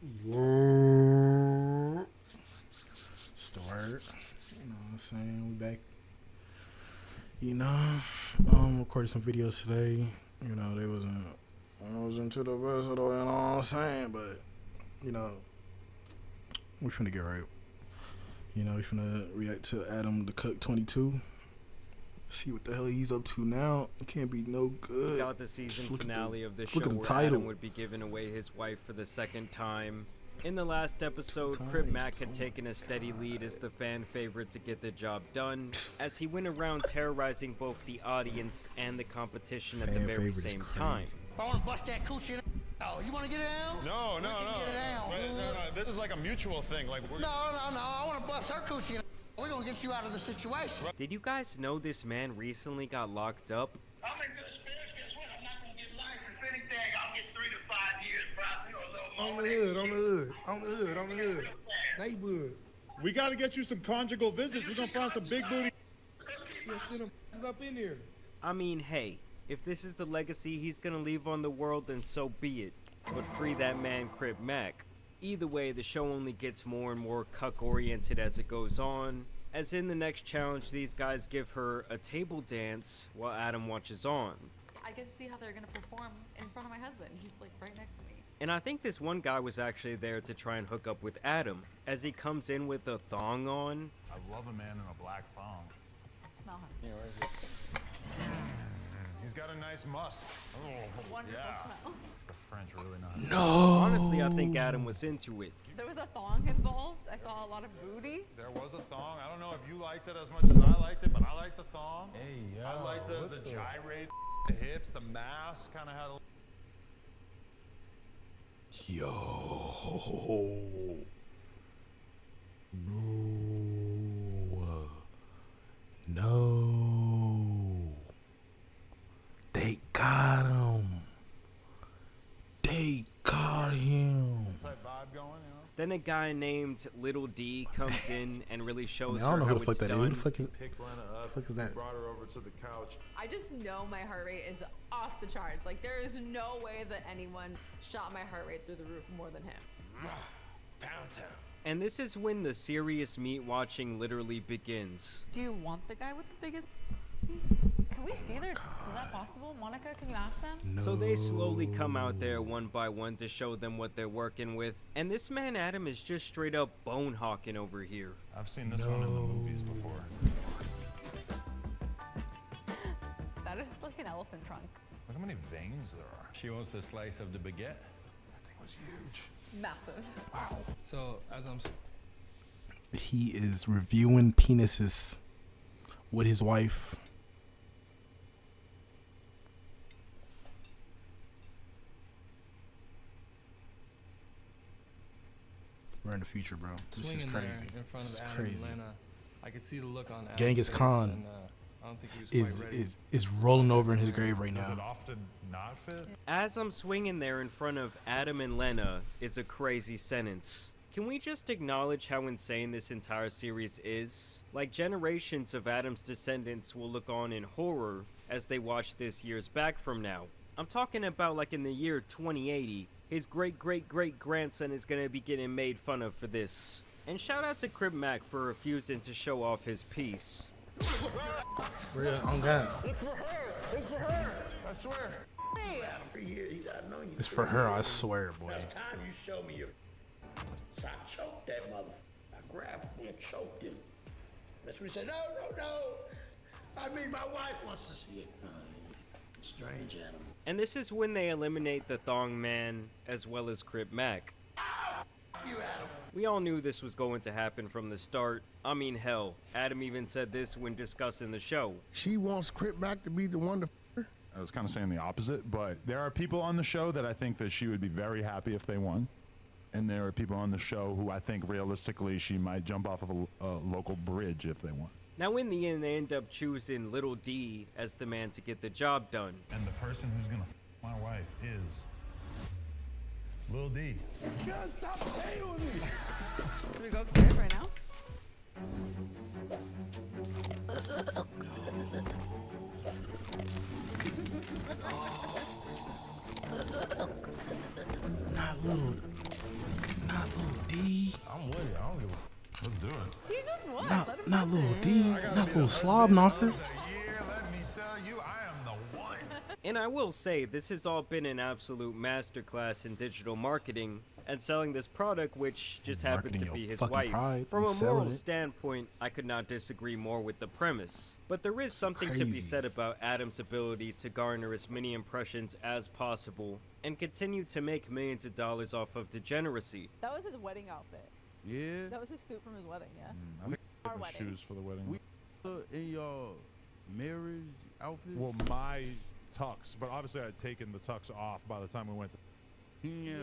Yeah. It's the word. You know what I'm saying? We back. You know, recorded some videos today. You know, I wasn't to the best of the, you know what I'm saying? But, you know, we finna get right. You know, we finna react to ADAM22. See what the hell he's up to now. It can't be no good. Got the season finale of the show where Adam would be giving away his wife for the second time. In the last episode, Crip Mac had taken a steady lead as the fan favorite to get the job done, as he went around terrorizing both the audience and the competition at the very same time. I want to bust that coochie. Oh, you want to get it out? No. Get it out. No. This is like a mutual thing. Like No. I want to bust her coochie. We're going to get you out of the situation. Did you guys know this man recently got locked up? I'm in good spirits. Guess what? I'm not going to get life. If anything, I'll get 3 to 5 years probably, or a little more. On the hood. Neighborhood. we got to get you some conjugal visits. We're gonna find some big booty. You'll send them up in here. I mean, hey, if this is the legacy he's gonna leave on the world, then so be it. But free that man Crip Mac. Either way, the show only gets more and more cuck-oriented as it goes on, as in the next challenge, these guys give her a table dance while Adam watches on. I get to see how they're gonna perform in front of my husband. He's like right next to me. And I think this one guy was actually there to try and hook up with Adam, as he comes in with a thong on. I love a man in a black thong. Smell him. Yeah, where is it? He's got a nice musk. Oh, Wonderful smell. The French really not. No. Honestly, I think Adam was into it. There was a thong involved. I saw a lot of booty. There was a thong. I don't know if you liked it as much as I liked it, but I liked the thong. Hey, yo. I liked the gyrate, the hips, the mask, kind of had a... Yo. No. They got him. They got him. type vibe going, you know? Then a guy named Little D comes in and really shows I don't know her who how the fuck it's that is. done. Who the fuck is? Picked Lena up, fuck is that? brought her over to the couch. I just know my heart rate is off the charts. Like there is no way that anyone shot my heart rate through the roof more than him. Pound town. And this is when the serious meat watching literally begins. Do you want the guy with the biggest? Can we see their? Is that possible? Monica, can you ask them? No. So they slowly come out there one by one to show them what they're working with. And this man Adam is just straight up bone hawking over here. I've seen this one in the movies before. That is like an elephant trunk. Look how many veins there are. She wants a slice of the baguette. That thing was huge. Massive. So as I'm He is reviewing penises with his wife. We're in the future, bro. This is swinging crazy. there in front This of is Adam crazy. and Lena, I could see the look on Adam's Genghis face, Khan and, I don't think he was quite ready. is rolling over in his grave right Does now. it often not fit? As I'm swinging there in front of Adam and Lena is a crazy sentence. Can we just acknowledge how insane this entire series is? Like, generations of Adam's descendants will look on in horror as they watch this years back from now. I'm talking about like in the year 2080, his great-great-great-grandson is gonna be getting made fun of for this. And shout out to Crip Mac for refusing to show off his piece. Real on God. It's for her. It's for her. I swear. Hey. I've known you. It's for her, I swear, boy. Last time you showed me your... So I choked that mother. I grabbed him and choked him. That's when he said, no. I mean, my wife wants to see it. Strange animal. And this is when they eliminate the Thong Man as well as Crip Mac. You, Adam. We all knew this was going to happen from the start. I mean, hell, Adam even said this when discussing the show. She wants Crip Mac to be the one to f her. I was kind of saying the opposite, but there are people on the show that I think that she would be very happy if they won. And there are people on the show who I think realistically she might jump off of a local bridge if they won. Now in the end, they end up choosing Little D as the man to get the job done. And the person who's gonna f my wife is Lil D. God, stop playing with me. Should we go upstairs right now? Not little. I'm with it. I don't give a. Let's do it. He just won. Not little D, not little slob knocker. Yeah, let me tell you, I am the one. And I will say, this has all been an absolute masterclass in digital marketing and selling this product, which just happened to Marketing be your his fucking wife. pride From and a selling moral it. standpoint, I could not disagree more with the premise. But there is something to be crazy. said about Adam's ability to garner as many impressions as possible and continue to make millions of dollars off of degeneracy. That was his wedding outfit. Yeah. That was his suit from his wedding, yeah. I think Our different wedding. shoes for the wedding. We in your marriage outfit. Well, my tux, but obviously I had taken the tux off by the time we went to. Yeah.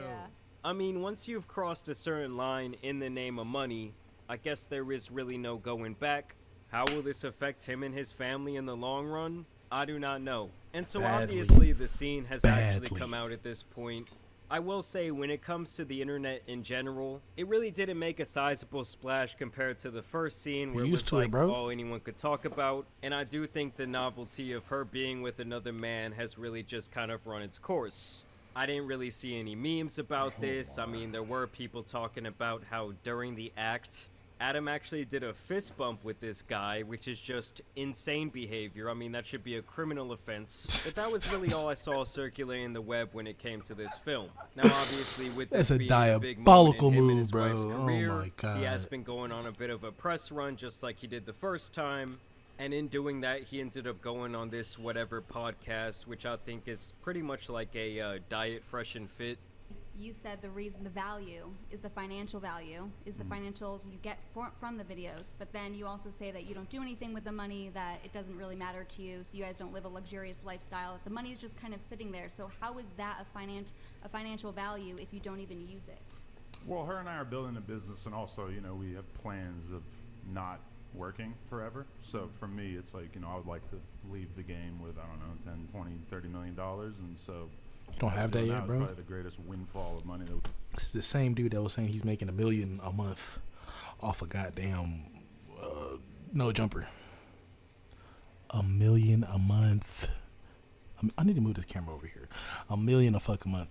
I mean, once you've crossed a certain line in the name of money, I guess there is really no going back. How will this affect him and his family in the long run? I do not know. And so Badly. obviously the scene has actually Badly. come out at this point. I will say, when it comes to the internet in general, it really didn't make a sizable splash compared to the first scene where it used was to it, like bro. all anyone could talk about. And I do think the novelty of her being with another man has really just kind of run its course. I didn't really see any memes about this. I mean, there were people talking about how during the act, Adam actually did a fist bump with this guy, which is just insane behavior. I mean, that should be a criminal offense. But that was really all I saw circulating the web when it came to this film. Now, obviously, with That's this a being a big moment diabolical in him and move, his wife's bro. Oh career, my God. he has been going on a bit of a press run, just like he did the first time. And in doing that, he ended up going on this whatever podcast, which I think is pretty much like a diet fresh and fit. You said the reason the value is the financial value, is the financials you get from the videos, but then you also say that you don't do anything with the money, that it doesn't really matter to you, so you guys don't live a luxurious lifestyle. The money is just kind of sitting there, so how is that a financial value if you don't even use it? Well, her and I are building a business, and also, you know, we have plans of not working forever. So for me, it's like, you know, I would like to leave the game with, I don't know, 10, 20, 30 million dollars, and so You don't have that yet, bro. Probably the greatest windfall of money that It's the same dude that was saying he's making $1 million a month off a goddamn no jumper. $1 million a month. I need to move this camera over here. $1 million a fucking month.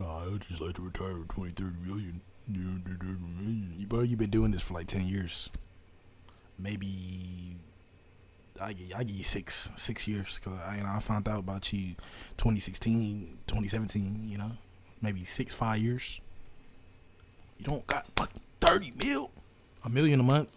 Oh, I would just like to retire with 20, 30 million. Bro, you've been doing this for like 10 years. Maybe I give you six years, because I found out about you 2016, 2017, you know, maybe 5 years. You don't got fucking 30 mil, $1 million a month.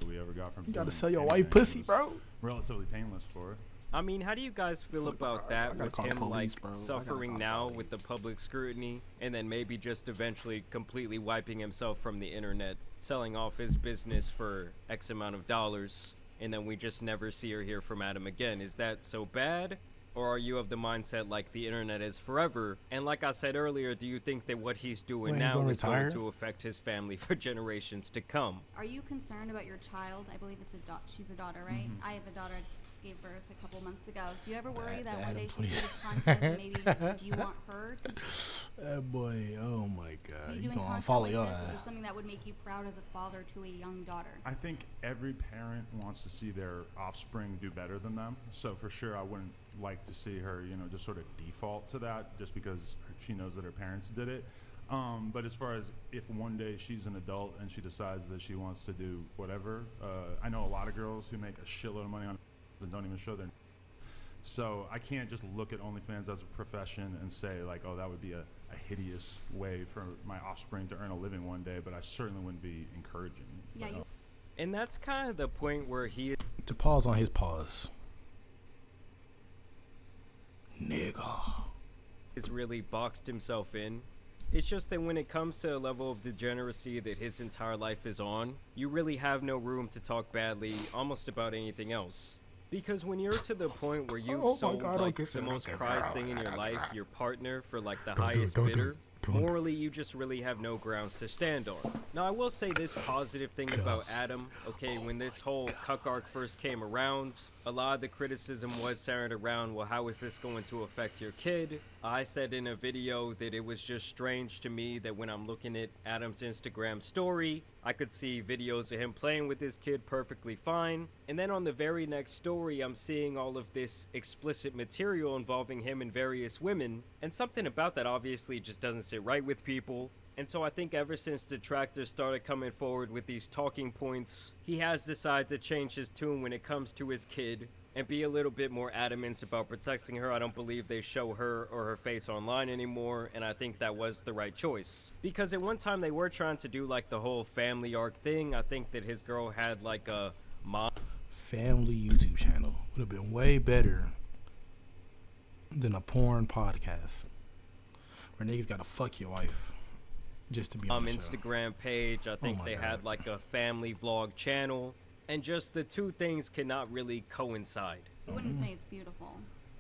we ever got from. You gotta doing sell your anything. wife pussy, It was bro. Relatively painless for her. I mean, how do you guys feel about that, I gotta with call the him police, like bro. I gotta suffering call the now police. with the public scrutiny, and then maybe just eventually completely wiping himself from the internet, selling off his business for X amount of dollars, and then we just never see or hear from Adam again? Is that so bad? Or are you of the mindset like the internet is forever? And like I said earlier, do you think that what he's doing Wait, he's now gonna is going retire? to affect his family for generations to come? Are you concerned about your child? I believe it's she's a daughter, right? I have a daughter. I just gave birth a couple months ago. Do you ever worry that one day she sees this content and maybe do you want her to That boy, oh my God, be you doing gonna content follow like your this? ass. Is this something that would make you proud as a father to a young daughter? I think every parent wants to see their offspring do better than them. So for sure, I wouldn't like to see her, you know, just sort of default to that just because she knows that her parents did it. But as far as if one day she's an adult and she decides that she wants to do whatever, I know a lot of girls who make a shitload of money on and don't even show their. So I can't just look at OnlyFans as a profession and say like, oh, that would be a hideous way for my offspring to earn a living one day, but I certainly wouldn't be encouraging. Yeah, you And that's kind of the point where he To pause on his pause. Nigga. has really boxed himself in. It's just that when it comes to a level of degeneracy that his entire life is on, you really have no room to talk badly almost about anything else. Because when you're to the point where you've Oh my sold God, like don't the get most that. prized thing in your life, your partner, for like the Don't do it, highest don't do bidder, it, don't do it. morally you just really have no grounds to stand on. Now I will say this positive thing about Adam. Okay, when this whole cuck arc first came around, a lot of the criticism was centered around, well, how is this going to affect your kid? I said in a video that it was just strange to me that when I'm looking at Adam's Instagram story, I could see videos of him playing with his kid perfectly fine. And then on the very next story, I'm seeing all of this explicit material involving him and various women. And something about that obviously just doesn't sit right with people. And so I think ever since detractors started coming forward with these talking points, he has decided to change his tune when it comes to his kid and be a little bit more adamant about protecting her. I don't believe they show her or her face online anymore, and I think that was the right choice. Because at one time they were trying to do like the whole family arc thing. I think that his girl had like a mom family YouTube channel. Would have been way better than a porn podcast where niggas gotta fuck your wife just to be on the show. Instagram page. I think they had like a family vlog channel. And just the two things cannot really coincide. You wouldn't say it's beautiful.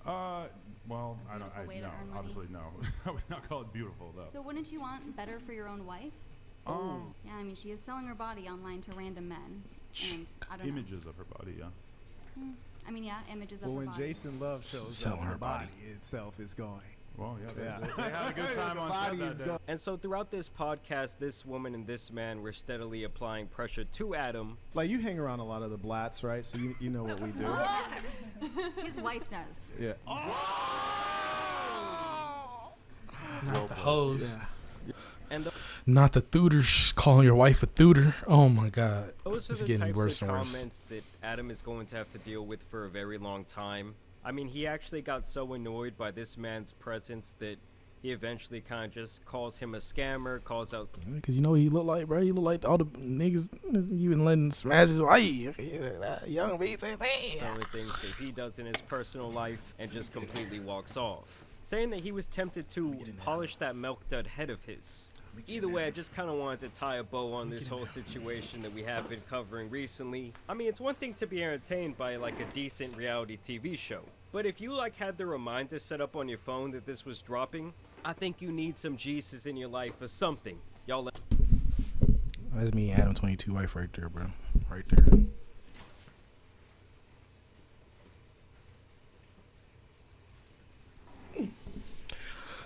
Well, I don't. Beautiful way to No, earn money. obviously no. I would not call it beautiful though. So wouldn't you want better for your own wife? Yeah, I mean, she is selling her body online to random men, and I don't images of her body, yeah. I mean, yeah, images of Well, her when body. Jason Love shows Selling up, her the body. itself is going. Well, yeah, they had a good time The on body set is that day. gone. And so throughout this podcast, this woman and this man were steadily applying pressure to Adam. Like, you hang around a lot of the blats, right? So you know what we do. His wife does. Yeah. Not the hoes. And Not the tutors calling your wife a tutor. Oh my god. those are It's the getting types worse of and worse. comments that Adam is going to have to deal with for a very long time. I mean, he actually got so annoyed by this man's presence that he eventually kind of just calls him a scammer, calls out... Because you know what he look like, bro? He look like all the niggas you been letting smash his wife. Young B certain things that he does in his personal life and just completely walks off, saying that he was tempted to polish that milk dud head of his. Either way, I just kind of wanted to tie a bow on this whole situation that we have been covering recently. I mean, it's one thing to be entertained by like a decent reality TV show, but if you like had the reminder set up on your phone that this was dropping, I think you need some Jesus in your life or something. Y'all. That's me, ADAM22 wife right there, bro. Right there.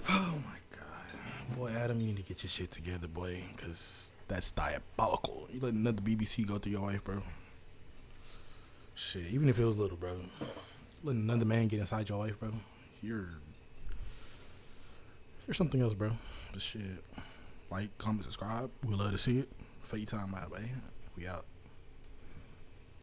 Oh my god. Boy, Adam, you need to get your shit together, boy, because that's diabolical. You letting another BBC go through your wife, bro. Shit, even if it was little, bro. Letting another man get inside your wife, bro. You're something else, bro. But shit. Like, comment, subscribe. We love to see it. FaceTime out, baby. We out.